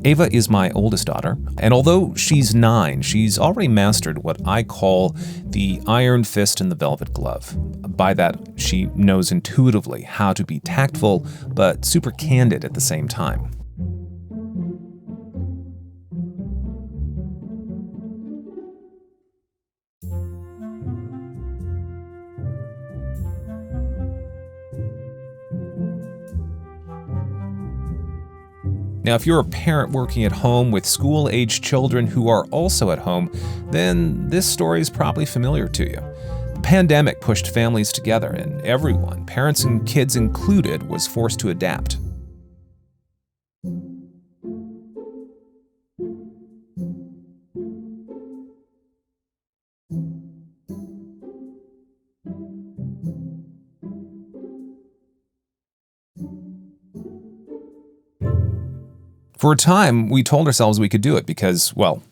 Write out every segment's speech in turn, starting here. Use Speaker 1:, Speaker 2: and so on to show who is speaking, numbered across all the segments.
Speaker 1: Ava is my oldest daughter, and although she's 9, she's already mastered what I call the iron fist and the velvet glove. By that, she knows intuitively how to be tactful, but super candid at the same time. Now, if you're a parent working at home with school-aged children who are also at home, then this story is probably familiar to you. The pandemic pushed families together, and everyone, parents and kids included, was forced to adapt. For a time, we told ourselves we could do it because, well,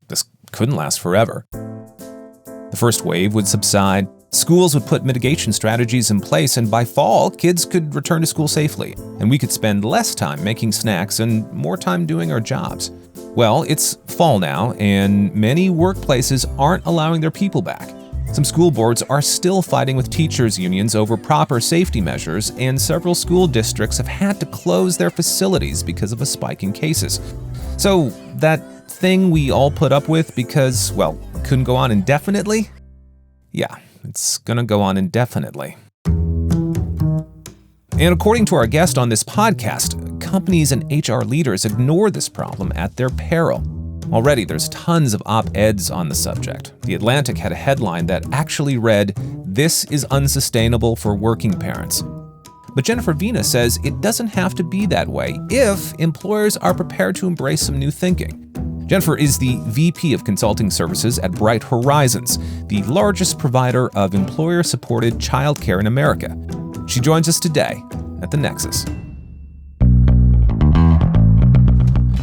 Speaker 1: this couldn't last forever. The first wave would subside, schools would put mitigation strategies in place, and by fall, kids could return to school safely, and we could spend less time making snacks and more time doing our jobs. Well, it's fall now, and many workplaces aren't allowing their people back. Some school boards are still fighting with teachers' unions over proper safety measures, and several school districts have had to close their facilities because of a spike in cases. So that thing we all put up with because, well, couldn't go on indefinitely? Yeah, it's gonna go on indefinitely. And according to our guest on this podcast, companies and HR leaders ignore this problem at their peril. Already, there's tons of op-eds on the subject. The Atlantic had a headline that actually read, "This is unsustainable for working parents." But Jennifer Vena says it doesn't have to be that way if employers are prepared to embrace some new thinking. Jennifer is the VP of Consulting Services at Bright Horizons, the largest provider of employer-supported childcare in America. She joins us today at the Nexus.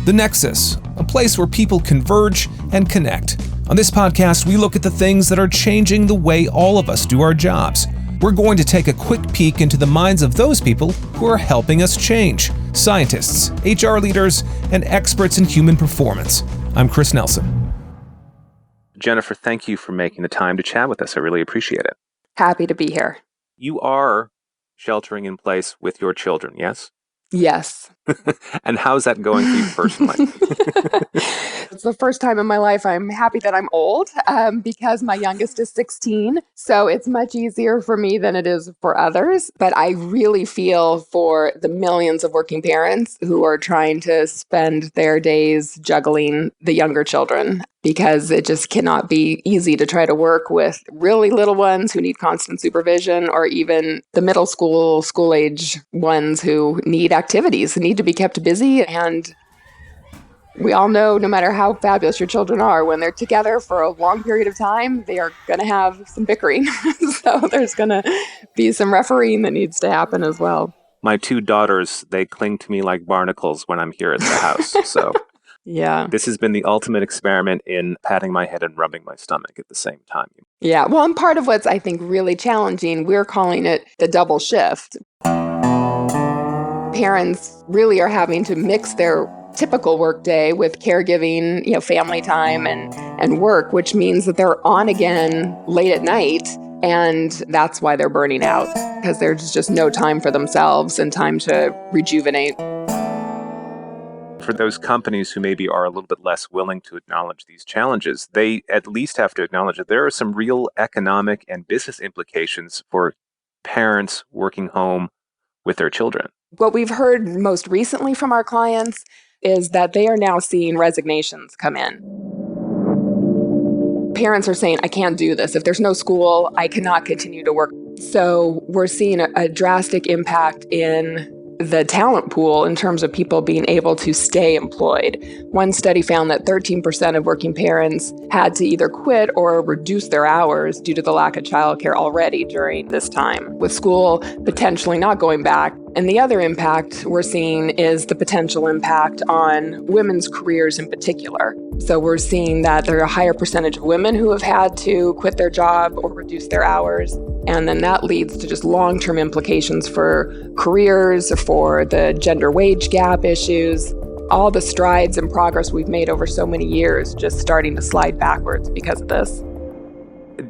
Speaker 1: The Nexus, a place where people converge and connect. On this podcast, we look at the things that are changing the way all of us do our jobs. We're going to take a quick peek into the minds of those people who are helping us change. Scientists, HR leaders, and experts in human performance. I'm Chris Nelson. Jennifer, thank you for making the time to chat with us. I really appreciate it.
Speaker 2: Happy to be here.
Speaker 1: You are sheltering in place with your children, yes?
Speaker 2: Yes.
Speaker 1: And how's that going for you personally?
Speaker 2: It's the first time in my life I'm happy that I'm old because my youngest is 16. So it's much easier for me than it is for others. But I really feel for the millions of working parents who are trying to spend their days juggling the younger children, because it just cannot be easy to try to work with really little ones who need constant supervision, or even the middle school age ones who need activities, need to be kept busy. And we all know, no matter how fabulous your children are, when they're together for a long period of time, they are going to have some bickering. So there's going to be some refereeing that needs to happen as well.
Speaker 1: My 2 daughters, they cling to me like barnacles when I'm here at the house. So
Speaker 2: yeah,
Speaker 1: this has been the ultimate experiment in patting my head and rubbing my stomach at the same time.
Speaker 2: Yeah, well, and part of what's, I think, really challenging, we're calling it the double shift. Parents really are having to mix their typical workday with caregiving, family time and work, which means that they're on again late at night. And that's why they're burning out, because there's just no time for themselves and time to rejuvenate.
Speaker 1: For those companies who maybe are a little bit less willing to acknowledge these challenges, they at least have to acknowledge that there are some real economic and business implications for parents working home with their children.
Speaker 2: What we've heard most recently from our clients is that they are now seeing resignations come in. Parents are saying, I can't do this. If there's no school, I cannot continue to work. So we're seeing a drastic impact in the talent pool in terms of people being able to stay employed. One study found that 13% of working parents had to either quit or reduce their hours due to the lack of childcare already during this time, with school potentially not going back. And the other impact we're seeing is the potential impact on women's careers in particular. So we're seeing that there are a higher percentage of women who have had to quit their job or reduce their hours. And then that leads to just long-term implications for careers, for the gender wage gap issues. all the strides and progress we've made over so many years just starting to slide backwards because of this.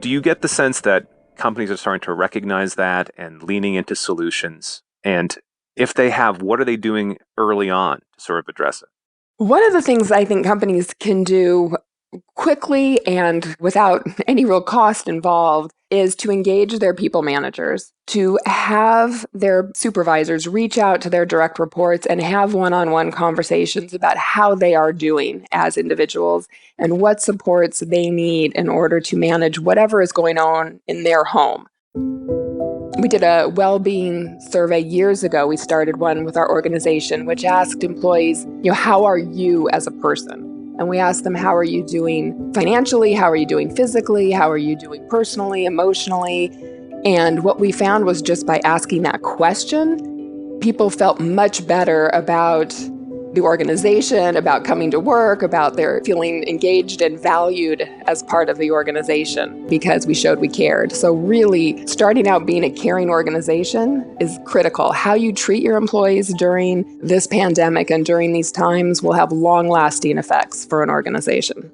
Speaker 1: Do you get the sense that companies are starting to recognize that and leaning into solutions? And if they have, what are they doing early on to sort of address it?
Speaker 2: One of the things I think companies can do quickly and without any real cost involved is to engage their people managers, to have their supervisors reach out to their direct reports and have one-on-one conversations about how they are doing as individuals and what supports they need in order to manage whatever is going on in their home. We did a well-being survey years ago. We started one with our organization, which asked employees, how are you as a person? And we asked them, how are you doing financially? How are you doing physically? How are you doing personally, emotionally? And what we found was just by asking that question, people felt much better about the organization, about coming to work, about their feeling engaged and valued as part of the organization because we showed we cared. So really, starting out being a caring organization is critical. How you treat your employees during this pandemic and during these times will have long-lasting effects for an organization.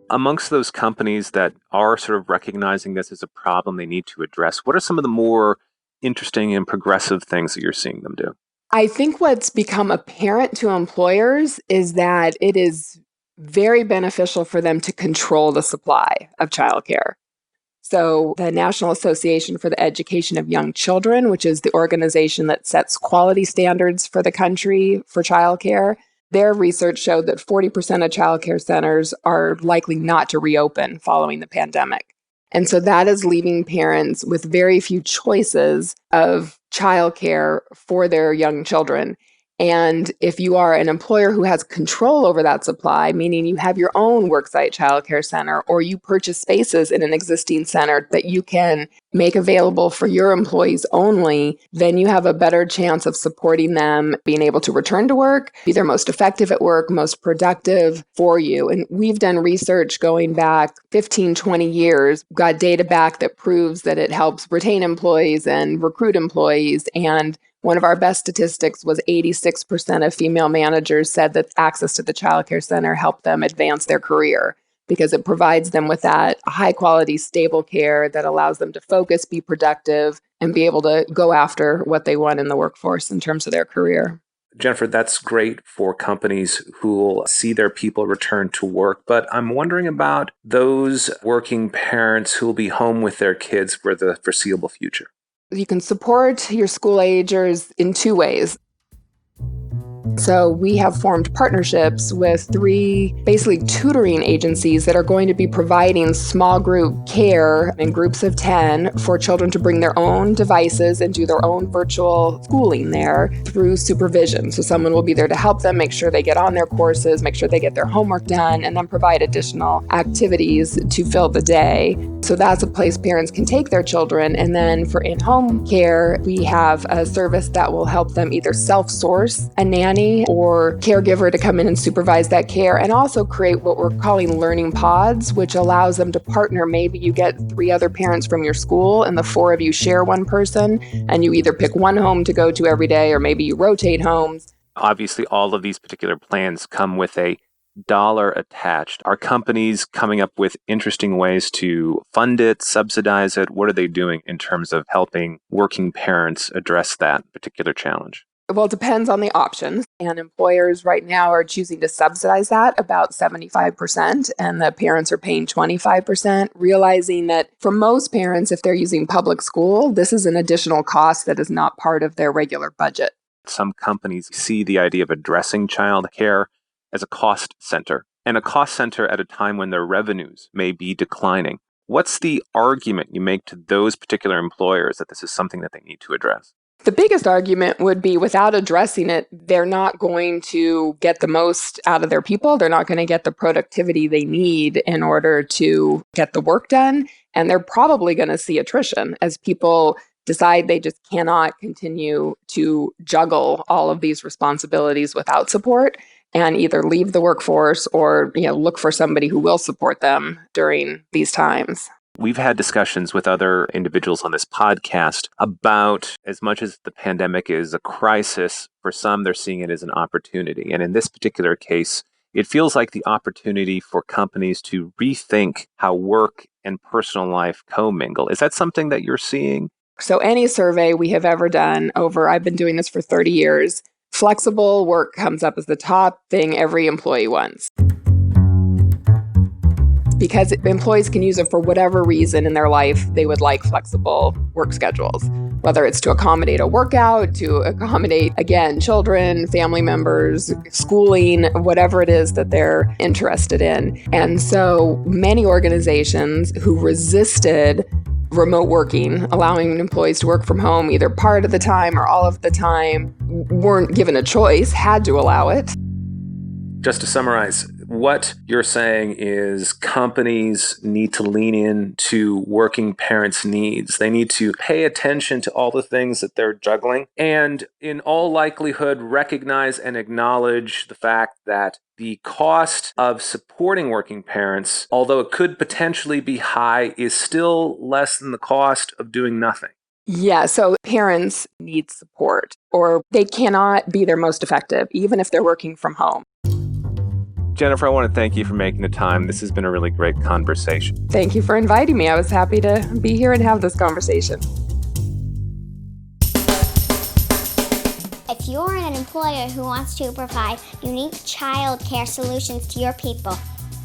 Speaker 1: Amongst those companies that are sort of recognizing this as a problem they need to address, what are some of the more interesting and progressive things that you're seeing them do?
Speaker 2: I think what's become apparent to employers is that it is very beneficial for them to control the supply of childcare. So the National Association for the Education of Young Children, which is the organization that sets quality standards for the country for childcare, their research showed that 40% of childcare centers are likely not to reopen following the pandemic. And so that is leaving parents with very few choices of childcare for their young children. And if you are an employer who has control over that supply, meaning you have your own worksite childcare center, or you purchase spaces in an existing center that you can make available for your employees only, then you have a better chance of supporting them being able to return to work, be their most effective at work, most productive for you. And we've done research going back 15, 20 years, got data back that proves that it helps retain employees and recruit employees. And one of our best statistics was 86% of female managers said that access to the childcare center helped them advance their career because it provides them with that high quality, stable care that allows them to focus, be productive, and be able to go after what they want in the workforce in terms of their career.
Speaker 1: Jennifer, that's great for companies who will see their people return to work, but I'm wondering about those working parents who will be home with their kids for the foreseeable future.
Speaker 2: You can support your school agers in two ways. So we have formed partnerships with 3 basically tutoring agencies that are going to be providing small group care in groups of 10 for children to bring their own devices and do their own virtual schooling there through supervision. So someone will be there to help them make sure they get on their courses, make sure they get their homework done, and then provide additional activities to fill the day. So that's a place parents can take their children. And then for in-home care, we have a service that will help them either self-source a nanny or caregiver to come in and supervise that care, and also create what we're calling learning pods, which allows them to partner. Maybe you get 3 other parents from your school and the 4 of you share one person, and you either pick one home to go to every day, or maybe you rotate homes.
Speaker 1: Obviously, all of these particular plans come with a dollar attached. Are companies coming up with interesting ways to fund it, subsidize it? What are they doing in terms of helping working parents address that particular challenge?
Speaker 2: Well, it depends on the options. And employers right now are choosing to subsidize that about 75%, and the parents are paying 25%, realizing that for most parents, if they're using public school, this is an additional cost that is not part of their regular budget.
Speaker 1: Some companies see the idea of addressing child care as a cost center, and a cost center at a time when their revenues may be declining. What's the argument you make to those particular employers that this is something that they need to address?
Speaker 2: The biggest argument would be without addressing it, they're not going to get the most out of their people. They're not going to get the productivity they need in order to get the work done. And they're probably going to see attrition as people decide they just cannot continue to juggle all of these responsibilities without support and either leave the workforce or look for somebody who will support them during these times.
Speaker 1: We've had discussions with other individuals on this podcast about, as much as the pandemic is a crisis, for some, they're seeing it as an opportunity. And in this particular case, it feels like the opportunity for companies to rethink how work and personal life commingle. Is that something that you're seeing?
Speaker 2: So any survey we have ever done I've been doing this for 30 years, flexible work comes up as the top thing every employee wants. Because employees can use it for whatever reason in their life, they would like flexible work schedules, whether it's to accommodate a workout, to accommodate, again, children, family members, schooling, whatever it is that they're interested in. And so many organizations who resisted remote working, allowing employees to work from home either part of the time or all of the time, weren't given a choice, had to allow it.
Speaker 1: Just to summarize, what you're saying is companies need to lean into working parents' needs. They need to pay attention to all the things that they're juggling and, in all likelihood, recognize and acknowledge the fact that the cost of supporting working parents, although it could potentially be high, is still less than the cost of doing nothing.
Speaker 2: Yeah, so parents need support, or they cannot be their most effective, even if they're working from home.
Speaker 1: Jennifer, I want to thank you for making the time. This has been a really great conversation.
Speaker 2: Thank you for inviting me. I was happy to be here and have this conversation.
Speaker 3: If you're an employer who wants to provide unique childcare solutions to your people,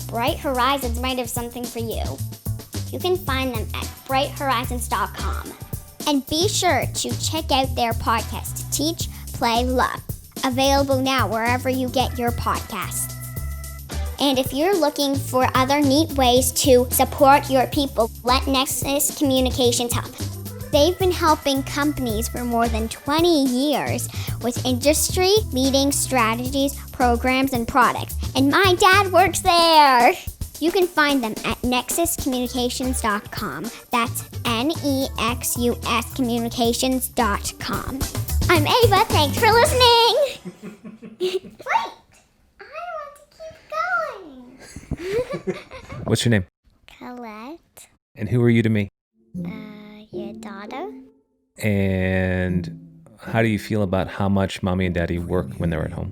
Speaker 3: Bright Horizons might have something for you. You can find them at brighthorizons.com. And be sure to check out their podcast, Teach, Play, Love, available now wherever you get your podcasts. And if you're looking for other neat ways to support your people, let Nexus Communications help. They've been helping companies for more than 20 years with industry-leading strategies, programs, and products. And my dad works there! You can find them at nexuscommunications.com. That's Nexus communications.com. I'm Ava. Thanks for listening! Wait!
Speaker 1: What's your name?
Speaker 3: Colette.
Speaker 1: And who are you to me?
Speaker 3: Your daughter.
Speaker 1: And how do you feel about how much mommy and daddy work when they're at home?